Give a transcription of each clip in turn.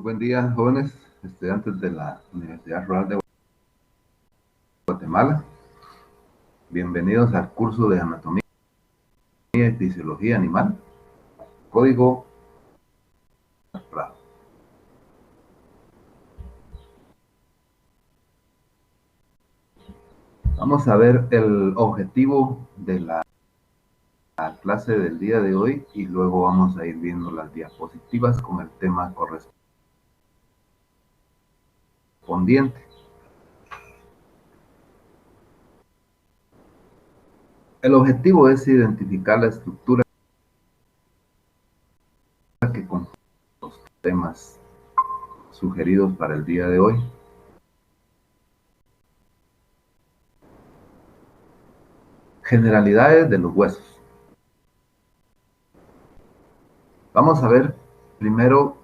buen día, jóvenes estudiantes de la Universidad Rural de Guatemala. Bienvenidos al curso de Anatomía y Fisiología Animal, código Prado. Vamos a ver el objetivo de la clase del día de hoy y luego vamos a ir viendo las diapositivas con el tema correspondiente. El objetivo es identificar la estructura que compone los temas sugeridos para el día de hoy. Generalidades de los huesos. Vamos a ver primero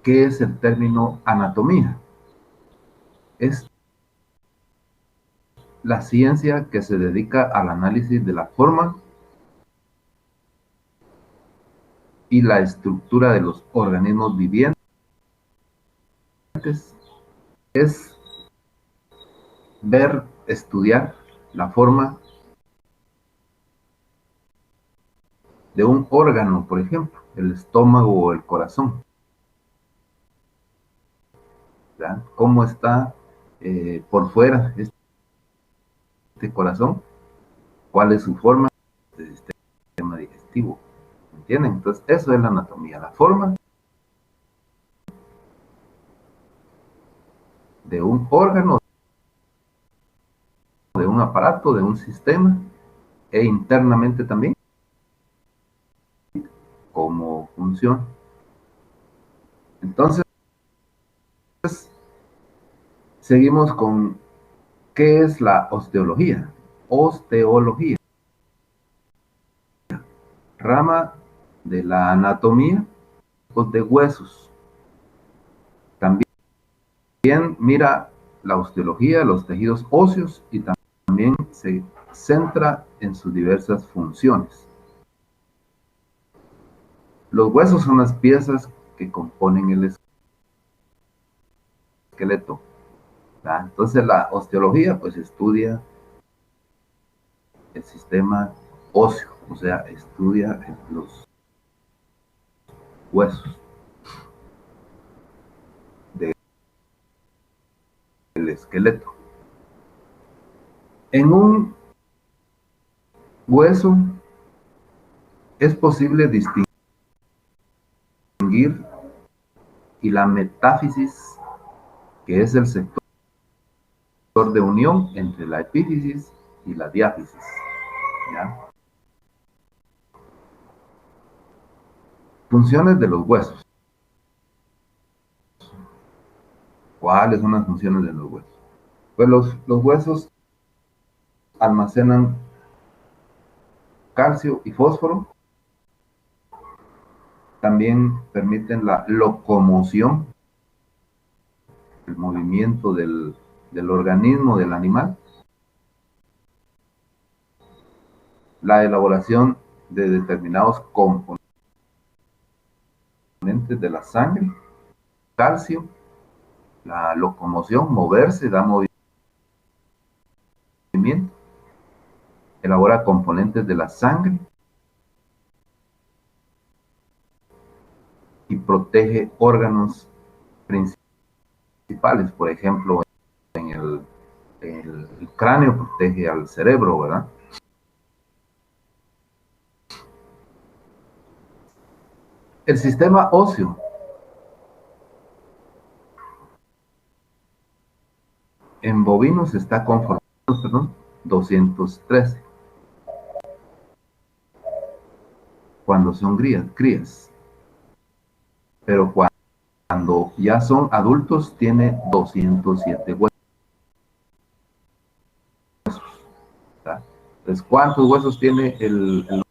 qué es el término anatomía. Es la ciencia que se dedica al análisis de la forma y la estructura de los organismos vivientes. Es ver, estudiar la forma de un órgano, por ejemplo, el estómago o el corazón. ¿Verdad? ¿Cómo está por fuera este corazón? ¿Cuál es su forma? El sistema digestivo. ¿Entienden? Entonces, eso es la anatomía, la forma de un órgano, de un aparato, de un sistema, e internamente también cómo funciona. Entonces, seguimos con qué es la osteología. Osteología, rama de la anatomía de huesos. También mira la osteología, los tejidos óseos y también se centra en sus diversas funciones. Los huesos son las piezas que componen el esqueleto. ¿Verdad? Entonces la osteología pues estudia el sistema óseo, o sea, estudia los huesos del esqueleto. En un hueso es posible distinguir y la metáfisis, que es el sector de unión entre la epífisis y la diáfisis. ¿Ya? Funciones de los huesos. ¿Cuáles son las funciones de los huesos? Pues los huesos almacenan calcio y fósforo. También permiten la locomoción, el movimiento del organismo, del animal. La elaboración de determinados componentes de la sangre, calcio, la locomoción, moverse, da movimiento, elabora componentes de la sangre y protege órganos principales, por ejemplo, en el cráneo protege al cerebro, ¿verdad? El sistema óseo. En bovinos está conformado, 213. Cuando son crías. Pero cuando ya son adultos tiene 207 huesos. ¿Verdad? Entonces, ¿cuántos huesos tiene el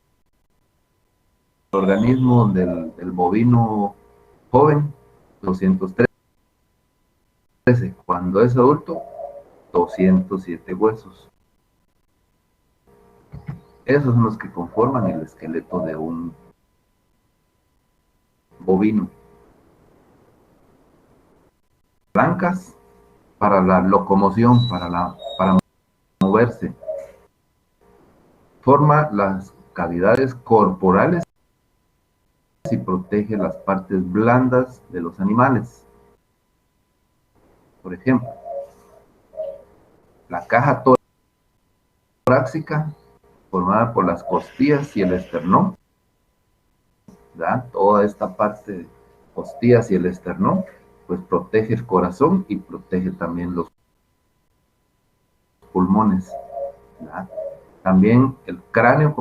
organismo del bovino joven? 213. Cuando es adulto, 207 huesos. Esos son los que conforman el esqueleto de un bovino. palancas para la locomoción, para moverse. Forma las cavidades corporales y protege las partes blandas de los animales. Por ejemplo, la caja torácica, formada por las costillas y el esternón, ¿verdad? Toda esta parte de costillas y el esternón, pues protege el corazón y protege también los pulmones, ¿verdad? También el cráneo,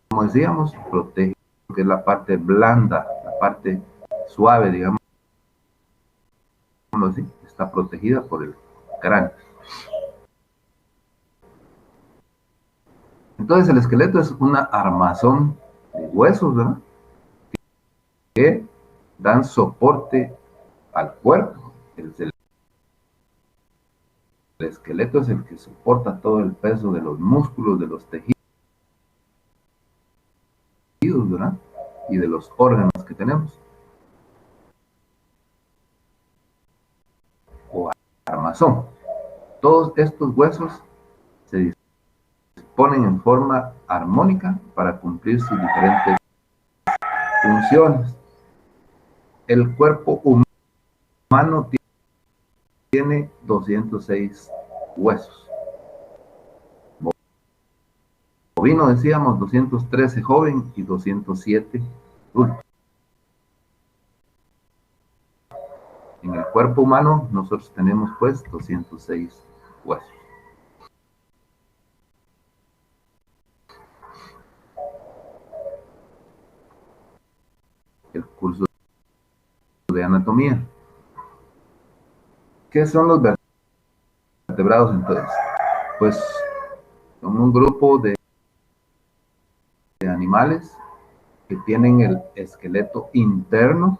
como decíamos, protege lo que es la parte blanda, la parte suave, digamos así, está protegida por el cráneo. Entonces el esqueleto es una armazón de huesos, ¿verdad? Que dan soporte al cuerpo. El esqueleto es el que soporta todo el peso de los músculos, de los tejidos, ¿verdad? Y de los órganos que tenemos. O armazón. Todos estos huesos se disponen en forma armónica para cumplir sus diferentes funciones. El cuerpo humano tiene 206 huesos. Bovino decíamos 213 joven y 207 adulto. En el cuerpo humano nosotros tenemos pues 206 huesos. El curso de anatomía. ¿Qué son los vertebrados entonces? Pues son un grupo de animales que tienen el esqueleto interno,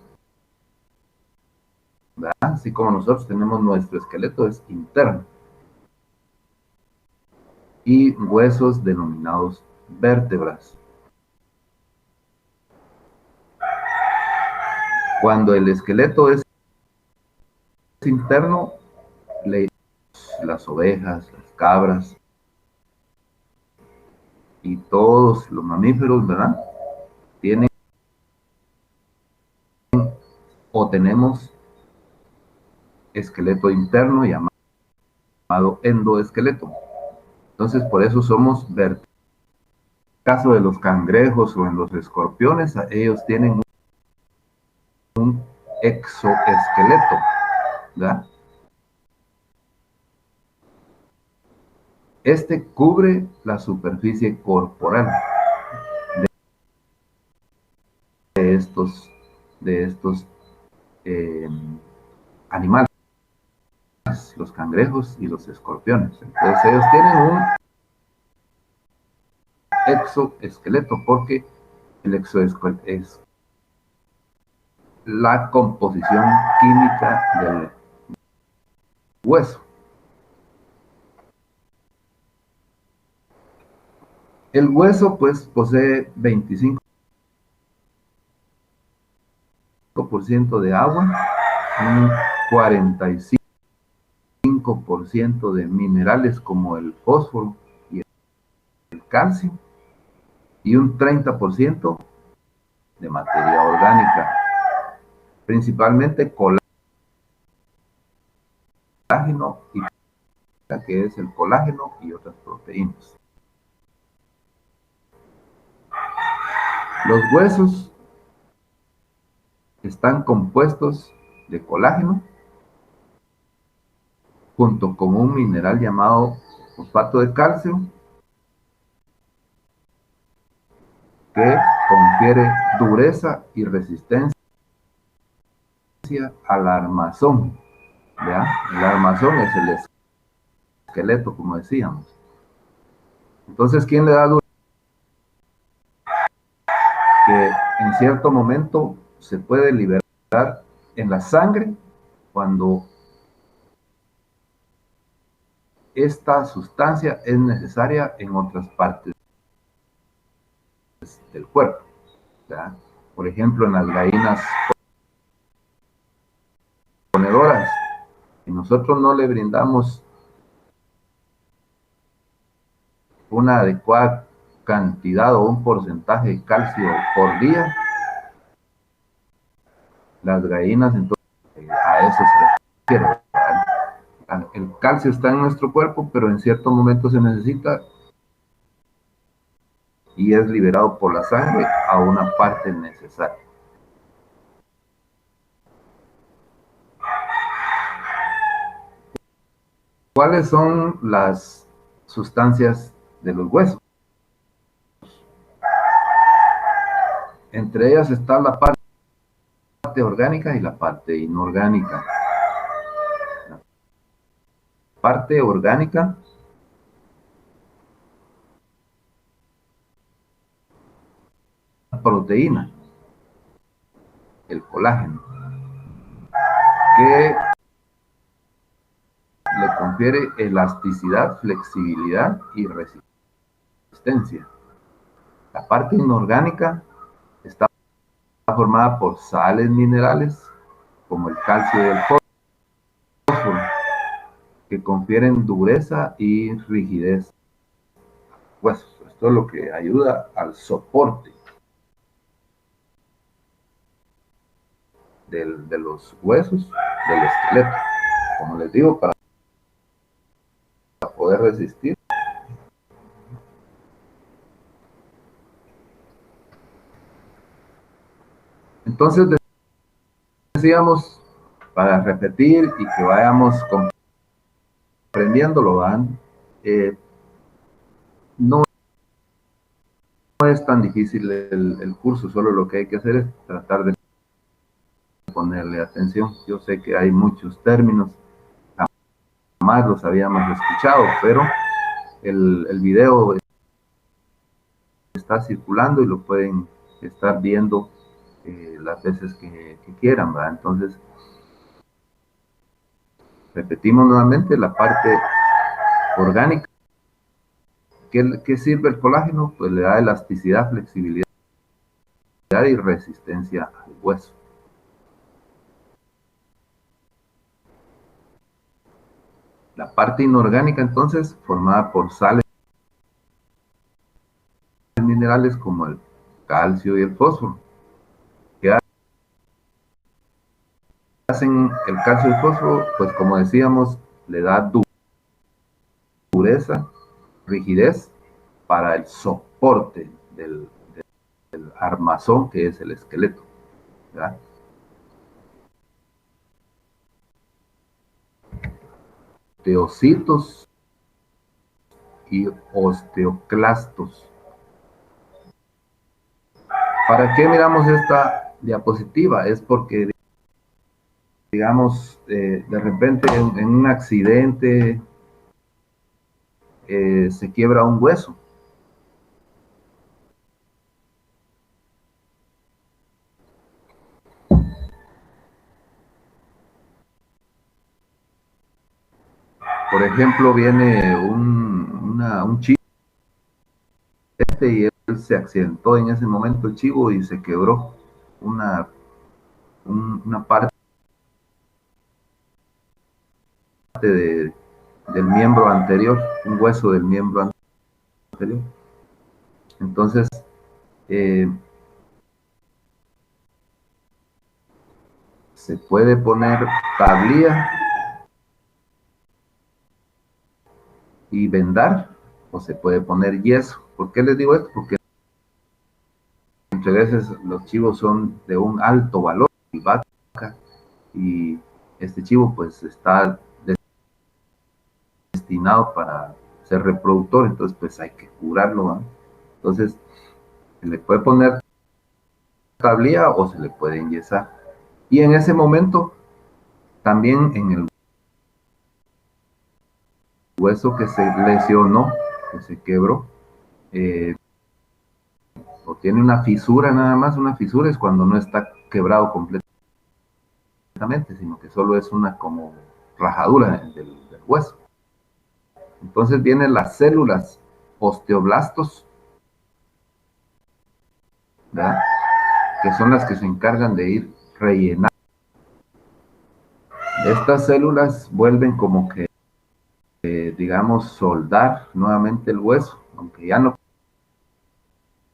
¿verdad? Así como nosotros tenemos nuestro esqueleto, es interno. Y huesos denominados vértebras. Cuando el esqueleto es interno, las ovejas, las cabras y todos los mamíferos, ¿verdad? Tienen o tenemos esqueleto interno llamado endoesqueleto. Entonces, por eso somos vértebras. En el caso de los cangrejos o en los escorpiones, ellos tienen un exoesqueleto, ¿verdad? Este cubre la superficie corporal de estos animales, los cangrejos y los escorpiones. Entonces ellos tienen un exoesqueleto porque el exoesqueleto es la composición química del hueso. El hueso pues posee 25% de agua, un 45% de minerales como el fósforo y el calcio y un 30% de materia orgánica, principalmente colágeno, y que es el colágeno y otras proteínas. Los huesos están compuestos de colágeno junto con un mineral llamado fosfato de calcio que confiere dureza y resistencia al armazón. ¿Ya? El armazón es el esqueleto, como decíamos. Entonces, ¿quién le da dureza? Que en cierto momento se puede liberar en la sangre cuando esta sustancia es necesaria en otras partes del cuerpo, ¿verdad? Por ejemplo, en las gallinas ponedoras nosotros no le brindamos una adecuada cantidad o un porcentaje de calcio por día, las gallinas, entonces, a eso se refiere. El calcio está en nuestro cuerpo, pero en cierto momento se necesita y es liberado por la sangre a una parte necesaria. ¿Cuáles son las sustancias de los huesos? Entre ellas está la parte orgánica y la parte inorgánica. La parte orgánica proteína, el colágeno, que le confiere elasticidad, flexibilidad y resistencia. La parte inorgánica está formada por sales minerales como el calcio y el fósforo, que confieren dureza y rigidez a los huesos. Esto es lo que ayuda al soporte de los huesos, del esqueleto. Como les digo, para poder resistir. Entonces decíamos, para repetir y que vayamos comprendiéndolo, no es tan difícil el curso, solo lo que hay que hacer es tratar de ponerle atención. Yo sé que hay muchos términos, jamás los habíamos escuchado, pero el video está circulando y lo pueden estar viendo las veces que quieran, ¿verdad? Entonces, repetimos nuevamente la parte orgánica. ¿Qué sirve el colágeno? Pues le da elasticidad, flexibilidad y resistencia al hueso. La parte inorgánica, entonces, formada por sales minerales como el calcio y el fósforo. ¿Qué hacen el calcio y el fósforo? Pues como decíamos, le da dureza, rigidez para el soporte del armazón que es el esqueleto, ¿verdad? Osteocitos y osteoclastos. ¿Para qué miramos esta diapositiva? Es porque, digamos, de repente en un accidente se quiebra un hueso. Por ejemplo, viene un chivo y él se accidentó en ese momento el chivo y se quebró una parte del miembro anterior, un hueso del miembro anterior. Entonces, se puede poner tablilla y vendar, o se puede poner yeso. ¿Por qué les digo esto? Porque muchas veces los chivos son de un alto valor y vaca, y este chivo pues está destinado para ser reproductor, entonces pues hay que curarlo, ¿no? Entonces se le puede poner tablilla o se le puede enyesar. Y en ese momento, también en el hueso que se lesionó, que se quebró, o tiene una fisura nada más, una fisura es cuando no está quebrado completamente, sino que solo es una como rajadura del hueso. Entonces vienen las células osteoblastos, ¿verdad? Que son las que se encargan de ir rellenando Estas células vuelven como que, digamos, soldar nuevamente el hueso, aunque ya no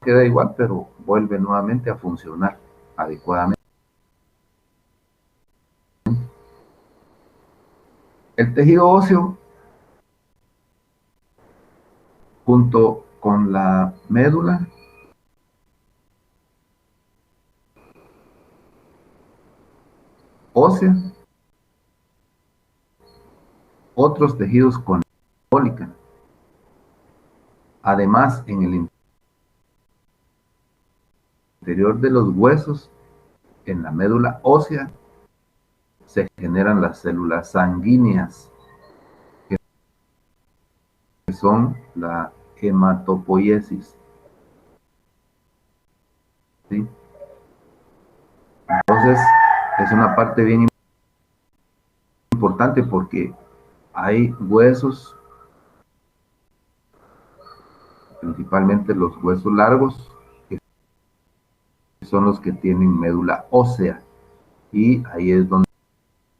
queda igual, pero vuelve nuevamente a funcionar adecuadamente. El tejido óseo, junto con la médula ósea, otros tejidos con cólica. Además, en el interior de los huesos, en la médula ósea, se generan las células sanguíneas, que son la hematopoiesis, ¿sí? Entonces, es una parte bien importante porque hay huesos, principalmente los huesos largos, que son los que tienen médula ósea. Y ahí es donde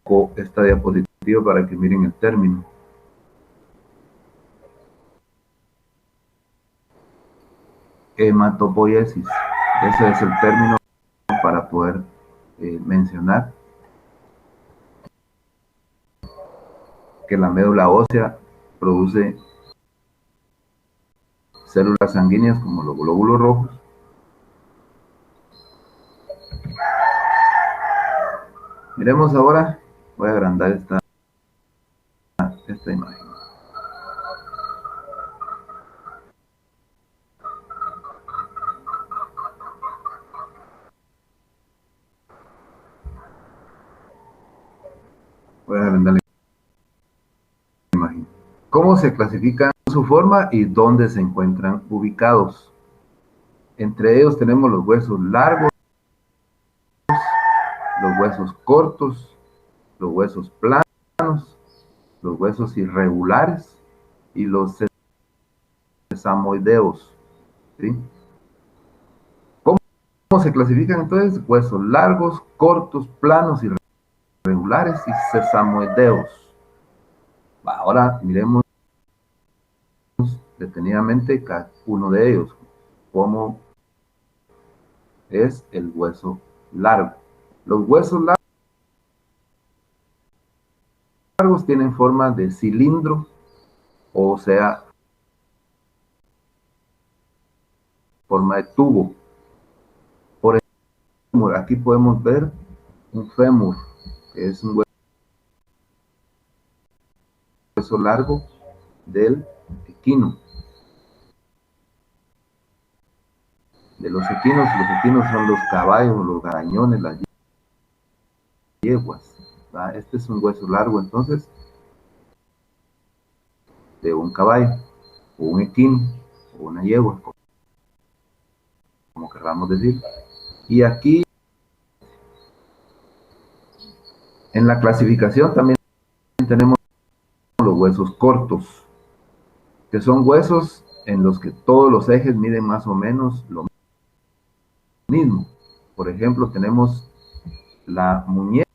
pongo esta diapositiva para que miren el término. Hematopoiesis. Ese es el término para poder mencionar que la médula ósea produce células sanguíneas como los glóbulos rojos. Miremos ahora, voy a agrandar esta imagen. Voy a agrandar la imagen. ¿Cómo se clasifican su forma y dónde se encuentran ubicados? Entre ellos tenemos los huesos largos, los huesos cortos, los huesos planos, los huesos irregulares y los sesamoideos, ¿sí? ¿Cómo se clasifican entonces? Huesos largos, cortos, planos, irregulares y sesamoideos. Ahora miremos detenidamente cada uno de ellos. ¿Cómo es el hueso largo? Los huesos largos tienen forma de cilindro, o sea, forma de tubo. Por ejemplo, aquí podemos ver un fémur, que es un hueso largo del equino. De los equinos son los caballos, los garañones, las yeguas. ¿Va? Este es un hueso largo, entonces, de un caballo, o un equino, o una yegua, como queramos decir. Y aquí, en la clasificación, también tenemos los huesos cortos, que son huesos en los que todos los ejes miden más o menos lo mismo. Por ejemplo, tenemos la muñeca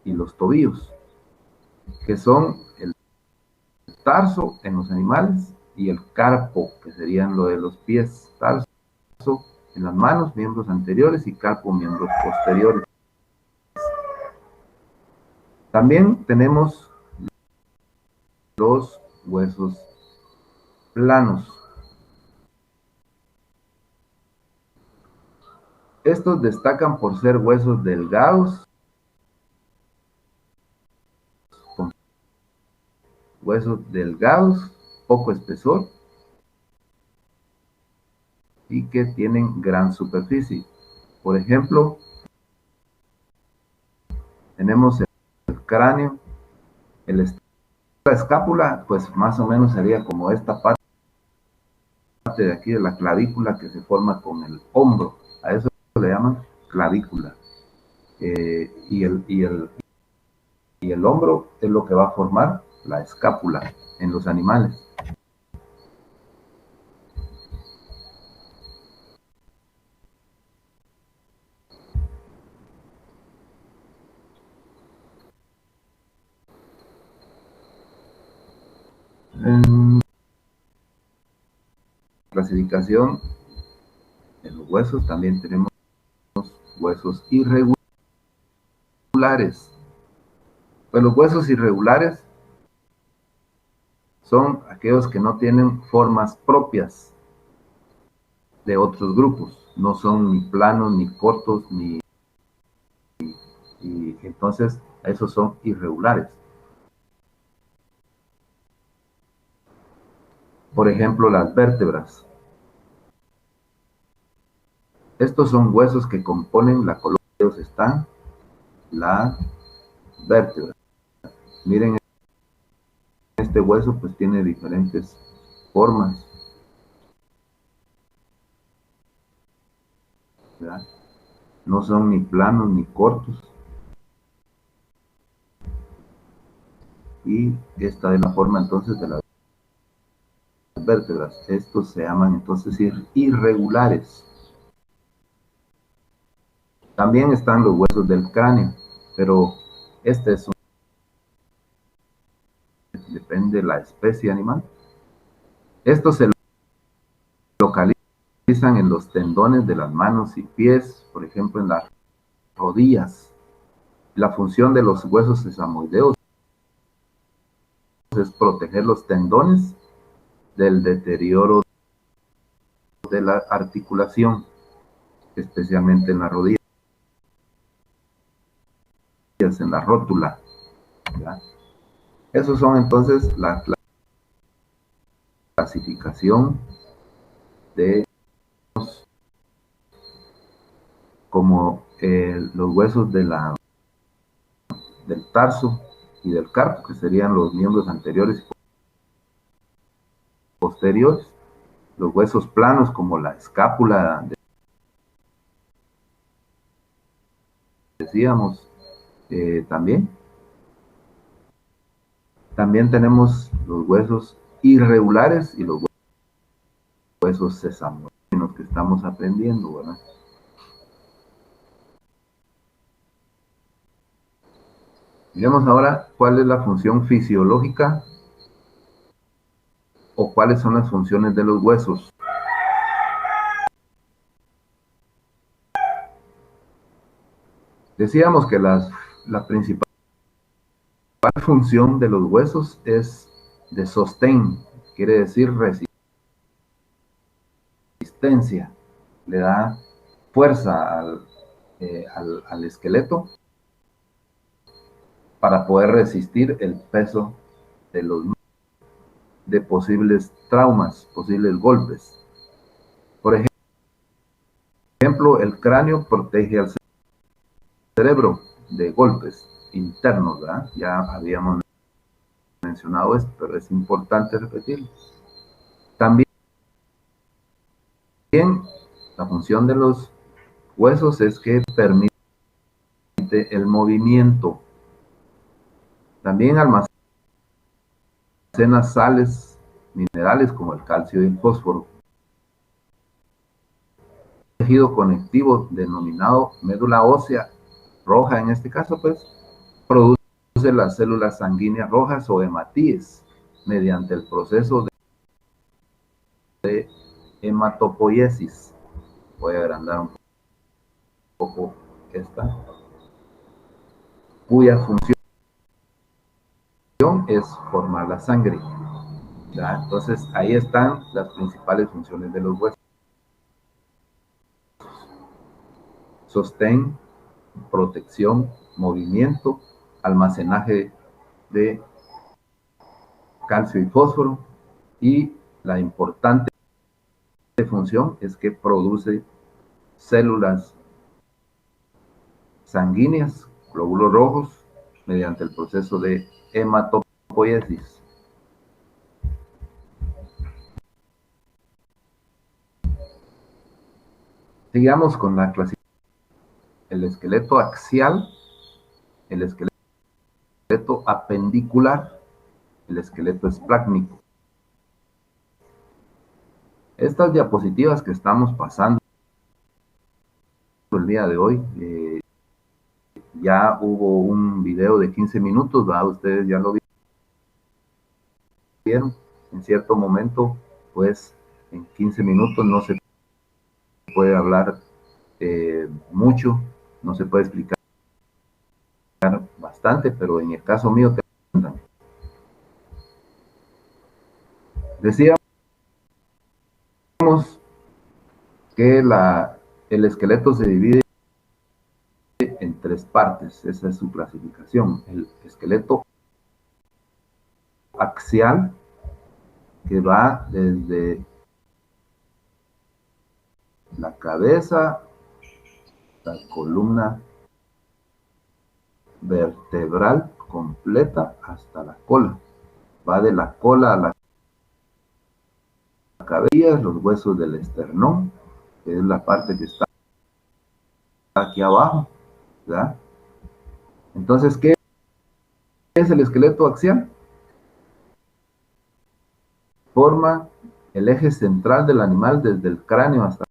y los tobillos, que son el tarso en los animales y el carpo, que serían lo de los pies. Tarso en las manos, miembros anteriores, y carpo, miembros posteriores. También tenemos los huesos planos. Estos destacan por ser huesos delgados, con poco espesor y que tienen gran superficie. Por ejemplo, tenemos el cráneo, la escápula, pues más o menos sería como esta parte de aquí de la clavícula que se forma con el hombro. A eso le llaman clavícula. Y el hombro es lo que va a formar la escápula en los animales. En clasificación de los huesos también tenemos huesos irregulares. Pues los huesos irregulares son aquellos que no tienen formas propias de otros grupos. No son ni planos, ni cortos, y entonces esos son irregulares. Por ejemplo, las vértebras. Estos son huesos que componen la columna. Está la vértebra. Miren, este hueso pues tiene diferentes formas, ¿verdad? No son ni planos ni cortos. Y esta es la forma entonces de las vértebras. Estos se llaman entonces irregulares. También están los huesos del cráneo, pero este es depende de la especie animal. Estos se localizan en los tendones de las manos y pies, por ejemplo en las rodillas. La función de los huesos sesamoideos es proteger los tendones del deterioro de la articulación, especialmente en las rodillas, en la rótula, ¿verdad? Esos son entonces la clasificación de como los huesos de del tarso y del carpo, que serían los miembros anteriores y posteriores, los huesos planos como la escápula, decíamos, también tenemos los huesos irregulares y los huesos sesamoideos que estamos aprendiendo, ¿verdad? Miremos ahora cuál es la función fisiológica o cuáles son las funciones de los huesos. Decíamos que la principal función de los huesos es de sostén, quiere decir resistencia, le da fuerza al esqueleto para poder resistir el peso de de posibles traumas, posibles golpes. Por ejemplo, el cráneo protege al cerebro de golpes internos, ¿verdad? Ya habíamos mencionado esto, pero es importante repetirlo. También la función de los huesos es que permite el movimiento. También almacena sales minerales como el calcio y el fósforo. El tejido conectivo denominado médula ósea roja, en este caso, pues, produce las células sanguíneas rojas o hematíes mediante el proceso de hematopoiesis. Voy a agrandar un poco esta, cuya función es formar la sangre, ¿ya? Entonces, ahí están las principales funciones de los huesos. Sostén, protección, movimiento, almacenaje de calcio y fósforo, y la importante función es que produce células sanguíneas, glóbulos rojos, mediante el proceso de hematopoiesis. Sigamos con la clasificación. El esqueleto axial, el esqueleto apendicular, el esqueleto esplácnico. Estas diapositivas que estamos pasando el día de hoy, ya hubo un video de 15 minutos, ¿verdad? Ustedes ya lo vieron. en cierto momento, pues en 15 minutos no se puede hablar mucho, no se puede explicar bastante, pero en el caso mío, decíamos que el esqueleto se divide en tres partes, esa es su clasificación. El esqueleto axial, que va desde la cabeza, la columna vertebral completa hasta la cola. Va de la cola a la cabeza, los huesos del esternón, que es la parte que está aquí abajo, ¿verdad? Entonces, ¿qué es el esqueleto axial? Forma el eje central del animal desde el cráneo hasta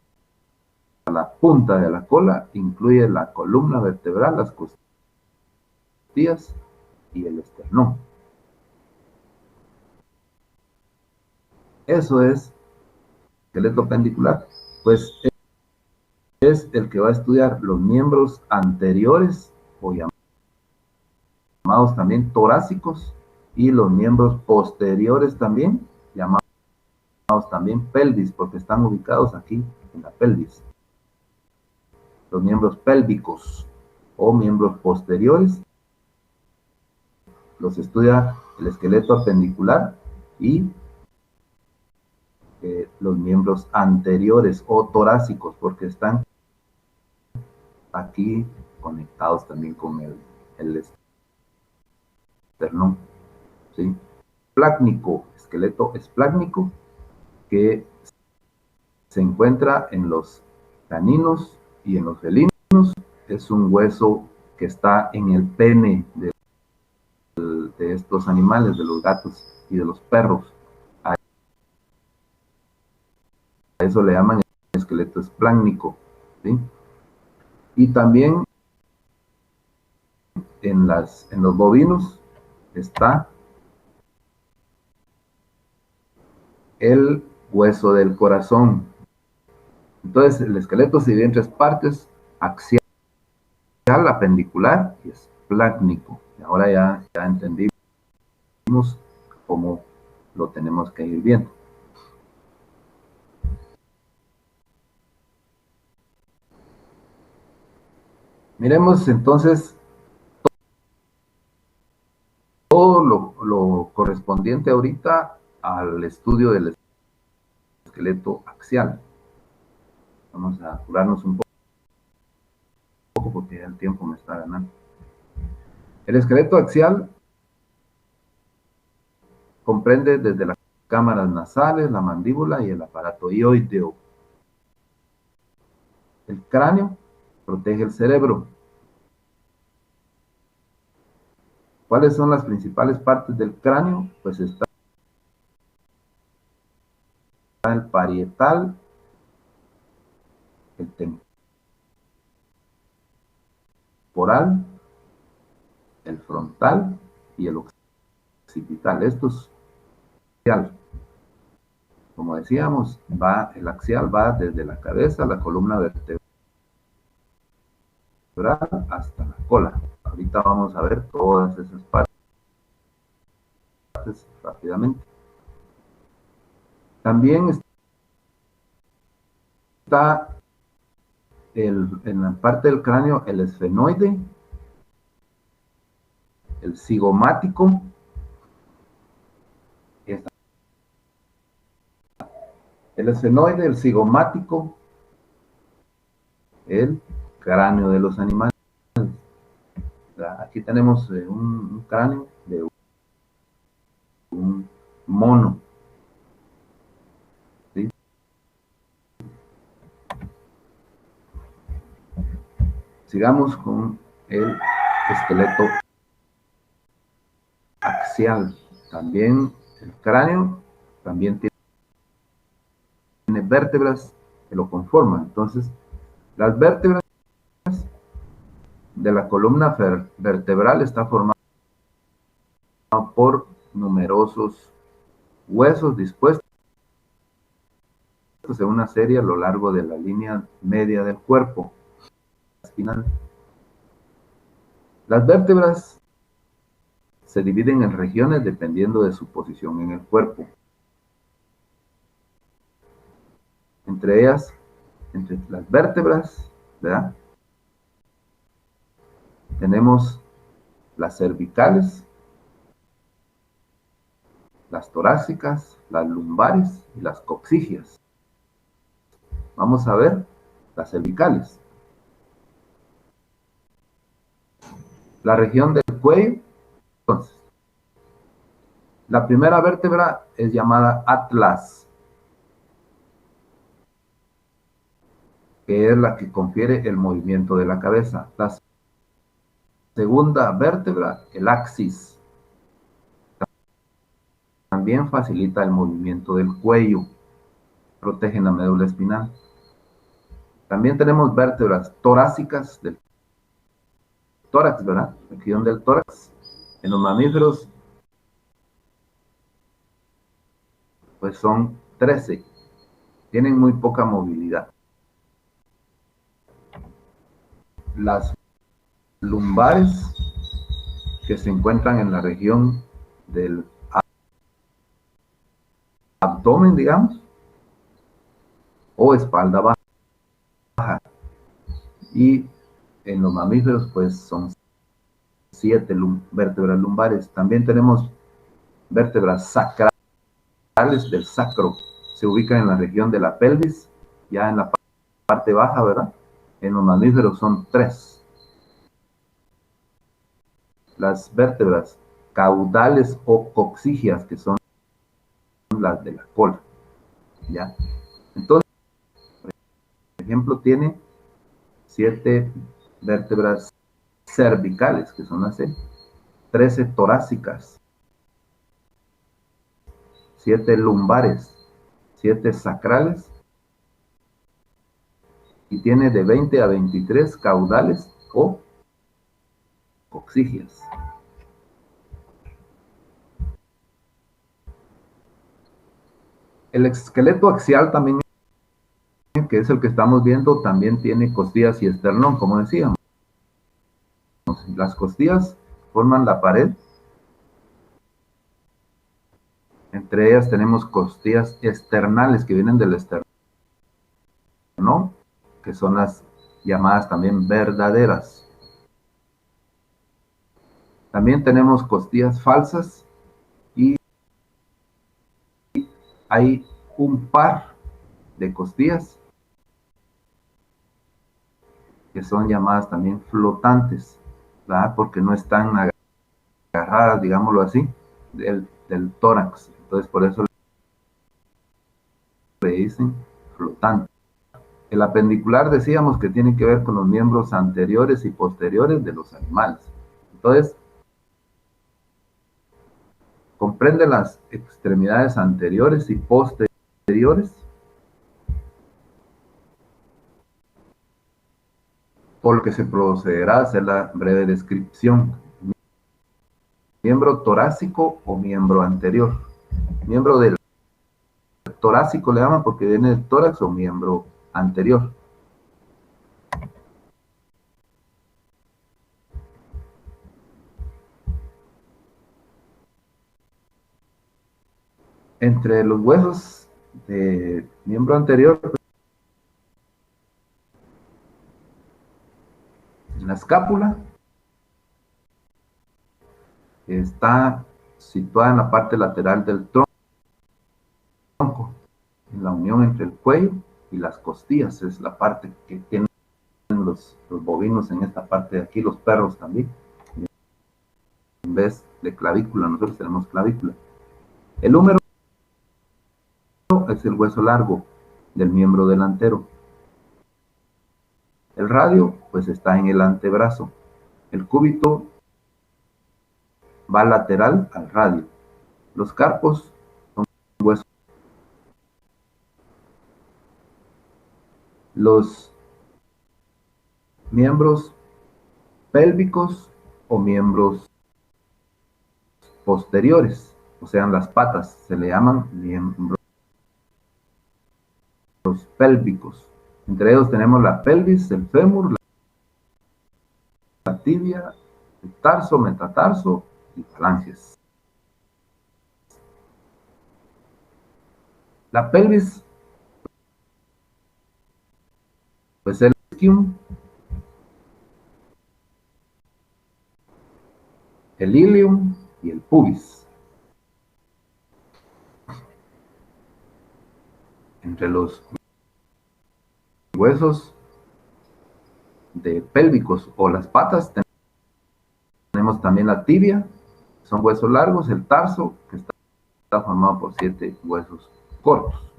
la punta de la cola, incluye la columna vertebral, las costillas y el esternón. Eso es esqueleto pendicular. Pues es el que va a estudiar los miembros anteriores o llamados también torácicos y los miembros posteriores también, llamados también pelvis, porque están ubicados aquí en la pelvis. Los miembros pélvicos o miembros posteriores los estudia el esqueleto apendicular y los miembros anteriores o torácicos, porque están aquí conectados también con el esternón, ¿sí? Esplácnico, esqueleto esplácnico, que se encuentra en los caninos y en los felinos. Es un hueso que está en el pene de estos animales, de los gatos y de los perros. A eso le llaman esqueleto esplácnico, ¿sí? Y también en los bovinos está el hueso del corazón. Entonces, el esqueleto se divide en tres partes: axial, apendicular y esplácnico. Y ahora ya entendimos cómo lo tenemos que ir viendo. Miremos entonces todo lo correspondiente ahorita al estudio del esqueleto axial. Vamos a apurarnos un poco porque ya el tiempo me está ganando. El esqueleto axial comprende desde las cámaras nasales, la mandíbula y el aparato hioideo. El cráneo protege el cerebro. ¿Cuáles son las principales partes del cráneo? Pues está el parietal, el temporal, el frontal y el occipital. Esto es axial. Como decíamos, el axial va desde la cabeza, la columna vertebral, hasta la cola. Ahorita vamos a ver todas esas partes rápidamente. También está en la parte del cráneo el esfenoide, el cigomático, el esfenoide, el cigomático, el cráneo de los animales. Aquí tenemos un cráneo de un mono, ¿sí? Sigamos con el esqueleto axial. También el cráneo también tiene vértebras que lo conforman. Entonces, las vértebras de la columna vertebral está formada por numerosos huesos dispuestos en una serie a lo largo de la línea media del cuerpo espinal. Las vértebras se dividen en regiones dependiendo de su posición en el cuerpo. Entre ellas, entre las vértebras, ¿verdad? Tenemos las cervicales, las torácicas, las lumbares y las coxígeas. Vamos a ver las cervicales. La región del cuello. Entonces, la primera vértebra es llamada atlas, que es la que confiere el movimiento de la cabeza. La segunda vértebra, el axis, también facilita el movimiento del cuello, protegen la médula espinal. También tenemos vértebras torácicas del tórax, ¿verdad? Región del tórax. En los mamíferos, pues son 13. Tienen muy poca movilidad. Las lumbares, que se encuentran en la región del abdomen, digamos, o espalda baja. Y en los mamíferos, pues son 7 vértebras lumbares. También tenemos vértebras sacrales del sacro. Se ubican en la región de la pelvis, ya en la parte baja, ¿verdad? En los mamíferos son 3. Las vértebras caudales o coxígeas, que son las de la cola, ¿ya? Entonces, por ejemplo, tiene 7 vértebras cervicales, que son las 13 torácicas, 7 lumbares, 7 sacrales, y tiene de 20 a 23 caudales o coxígeas. El esqueleto axial también, que es el que estamos viendo, también tiene costillas y esternón, como decíamos. Las costillas forman la pared. Entre ellas tenemos costillas externales que vienen del esternón, que son las llamadas también verdaderas. También tenemos costillas falsas y hay un par de costillas que son llamadas también flotantes, ¿verdad? Porque no están agarradas, digámoslo así, del tórax. Entonces, por eso le dicen flotante. El apendicular decíamos que tiene que ver con los miembros anteriores y posteriores de los animales. Entonces, comprende las extremidades anteriores y posteriores, por lo que se procederá a hacer la breve descripción. Miembro torácico o miembro anterior. Miembro del torácico le llaman porque viene del tórax, o miembro anterior. Entre los huesos de miembro anterior, en la escápula, está situada en la parte lateral del tronco, en la unión entre el cuello y las costillas. Es la parte que tienen los bovinos en esta parte de aquí, los perros también. En vez de clavícula, nosotros tenemos clavícula. El húmero es el hueso largo del miembro delantero. El radio, pues está en el antebrazo. El cúbito va lateral al radio. Los carpos son huesos. Los miembros pélvicos o miembros posteriores. o sea, las patas, se le llaman miembros pélvicos. Entre ellos tenemos la pelvis, el fémur, la tibia, el tarso, metatarso y falanges. La pelvis, pues el isquium, el ilium y el pubis. Entre los huesos de pélvicos o las patas tenemos también la tibia, son huesos largos, el tarso, que está formado por 7 huesos cortos.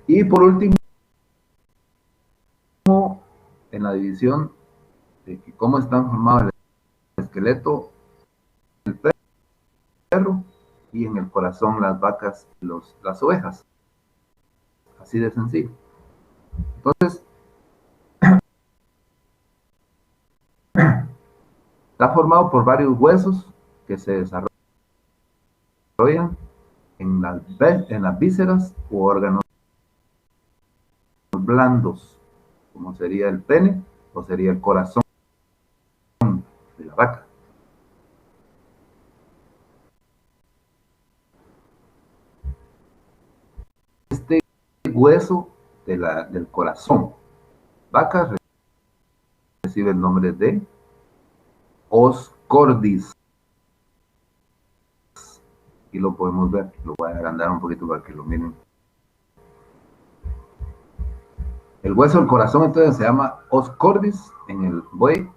Y por último, en la división de cómo están formados el esqueleto, el perro, y en el corazón las vacas, las ovejas. Así de sencillo. Entonces, está formado por varios huesos que se desarrollan en las vísceras u órganos blandos, como sería el pene o sería el corazón de la vaca. Este hueso del corazón vaca recibe el nombre de os cordis. Aquí lo podemos ver, lo voy a agrandar un poquito para que lo miren. El hueso del corazón entonces se llama os cordis en el buey,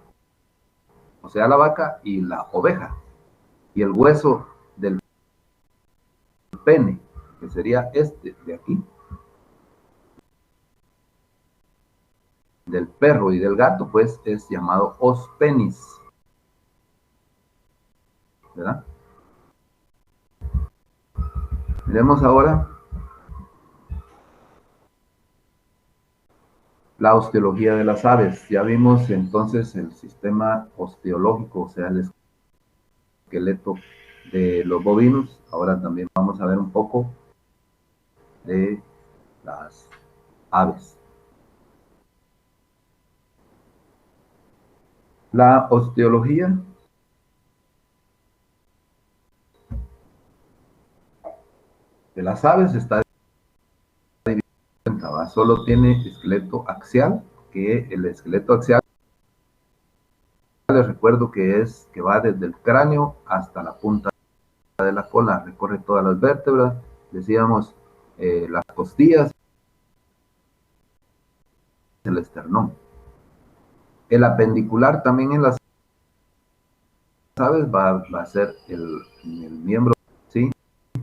o sea, la vaca y la oveja. Y el hueso del pene, que sería este de aquí, del perro y del gato, pues es llamado os penis, ¿verdad? Miremos ahora la osteología de las aves. Ya vimos entonces el sistema osteológico, o sea, el esqueleto de los bovinos. Ahora también vamos a ver un poco de las aves. La osteología de las aves está dividida, solo tiene esqueleto axial, que el esqueleto axial, les recuerdo que va desde el cráneo hasta la punta de la cola, recorre todas las vértebras, decíamos las costillas, el esternón. El apendicular también en las aves va a ser el miembro, ¿sí?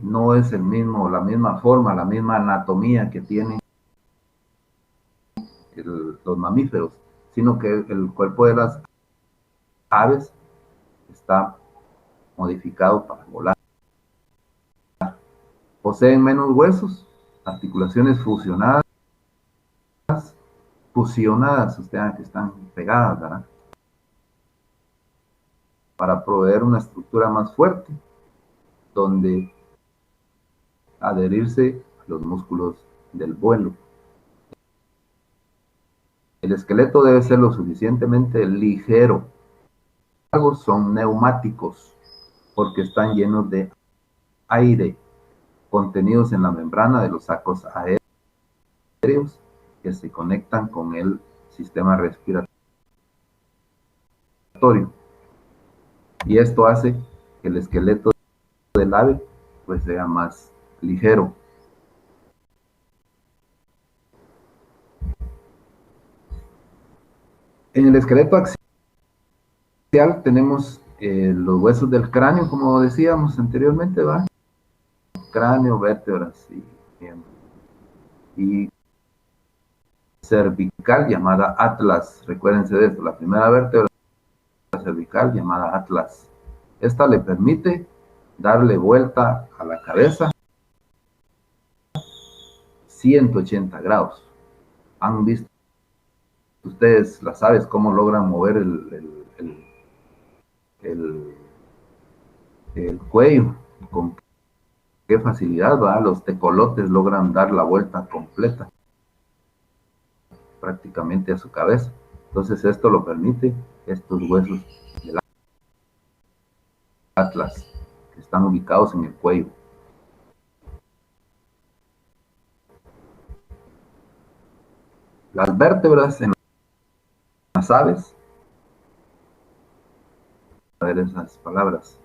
No es el mismo, la misma forma, la misma anatomía que tienen los mamíferos, sino que el cuerpo de las aves está modificado para volar. Poseen menos huesos, articulaciones fusionadas, ustedes que están pegadas, ¿verdad? Para proveer una estructura más fuerte, donde adherirse a los músculos del vuelo. El esqueleto debe ser lo suficientemente ligero. Son neumáticos porque están llenos de aire, contenidos en la membrana de los sacos aéreos que se conectan con el sistema respiratorio. Y esto hace que el esqueleto del ave pues sea más ligero. En el esqueleto axial tenemos los huesos del cráneo, como decíamos anteriormente, ¿va? Cráneo, vértebras y cervical llamada atlas. Recuérdense de esto, la primera vértebra cervical llamada atlas. Esta le permite darle vuelta a la cabeza 180 grados. ¿Han visto ustedes, las aves, cómo logran mover el cuello, con qué facilidad, ¿verdad? Los tecolotes logran dar la vuelta completa prácticamente a su cabeza. Entonces esto lo permite estos huesos del atlas que están ubicados en el cuello. Las vértebras en las aves, a ver esas palabras.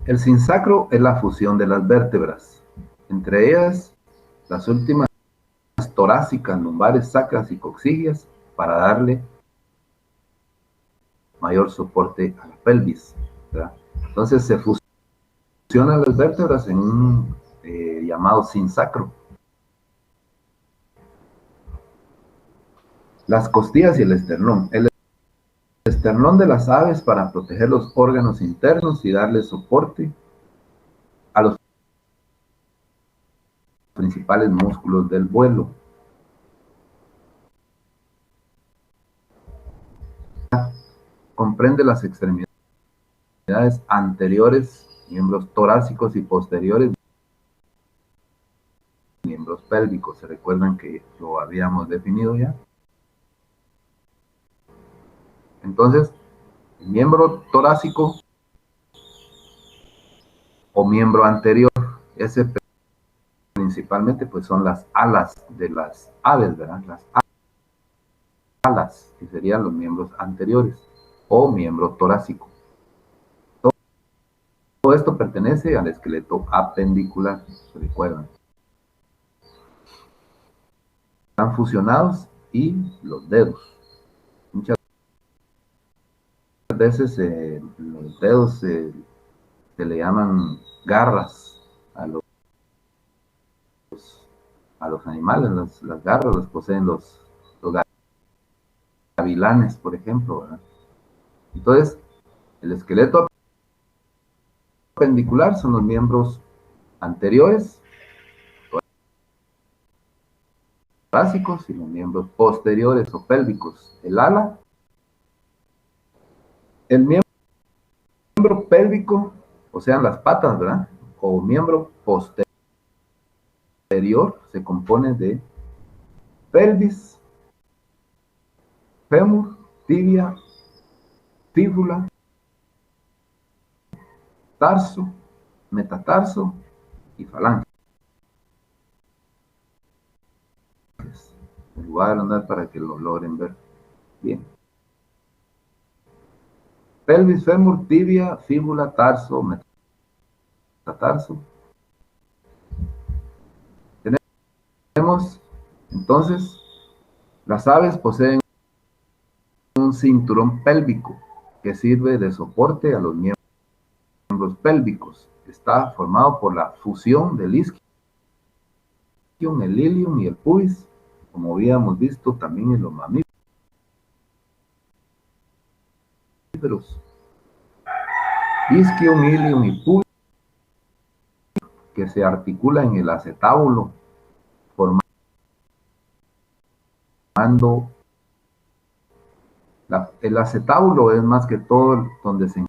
El sinsacro es la fusión de las vértebras, entre ellas las últimas torácicas, lumbares, sacras y coxillas, para darle mayor soporte a la pelvis, ¿verdad? Entonces se fusionan las vértebras en un llamado sinsacro. Las costillas y el esternón. El esternón de las aves para proteger los órganos internos y darle soporte a los principales músculos del vuelo. Comprende las extremidades anteriores, miembros torácicos, y posteriores, miembros pélvicos. ¿Se recuerdan que lo habíamos definido ya? Entonces, el miembro torácico o miembro anterior, ese principalmente pues son las alas de las aves, ¿verdad? Las alas, que serían los miembros anteriores, o miembro torácico. Todo esto pertenece al esqueleto apendicular, ¿se recuerdan? Están fusionados, y los dedos. Muchas veces los dedos se le llaman garras a los animales. Las garras las poseen los gavilanes, por ejemplo, ¿verdad? Entonces, el esqueleto apendicular son los miembros anteriores, torácicos, y los miembros posteriores o pélvicos. El ala, el miembro pélvico, o sea, las patas, ¿verdad? O miembro posterior, se compone de pelvis, fémur, tibia, fíbula, tarso, metatarso y falange. El lugar andar para que lo logren ver bien. Pelvis, fémur, tibia, fíbula, tarso, metatarso. Tenemos, entonces, las aves poseen un cinturón pélvico que sirve de soporte a los miembros pélvicos. Está formado por la fusión del isquion, el ilium y el pubis, como habíamos visto también en los mamíferos. Isquion, ilium y pubis, que se articula en el acetábulo, formando el acetábulo. Es más que todo donde se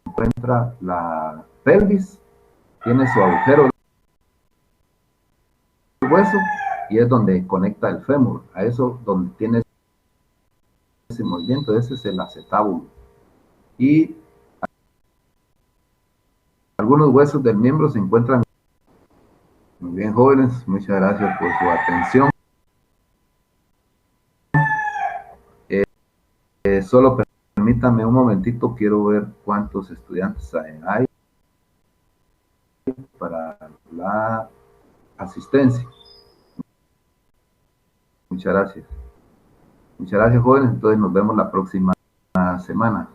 encuentra la pelvis, tiene su agujero del hueso, y es donde conecta el fémur. A eso donde tiene ese movimiento, ese es el acetábulo. Y algunos huesos del miembro se encuentran. Muy bien, jóvenes, muchas gracias por su atención. Solo permítanme un momentito, quiero ver cuántos estudiantes hay para la asistencia. Muchas gracias. Muchas gracias, jóvenes. Entonces nos vemos la próxima semana.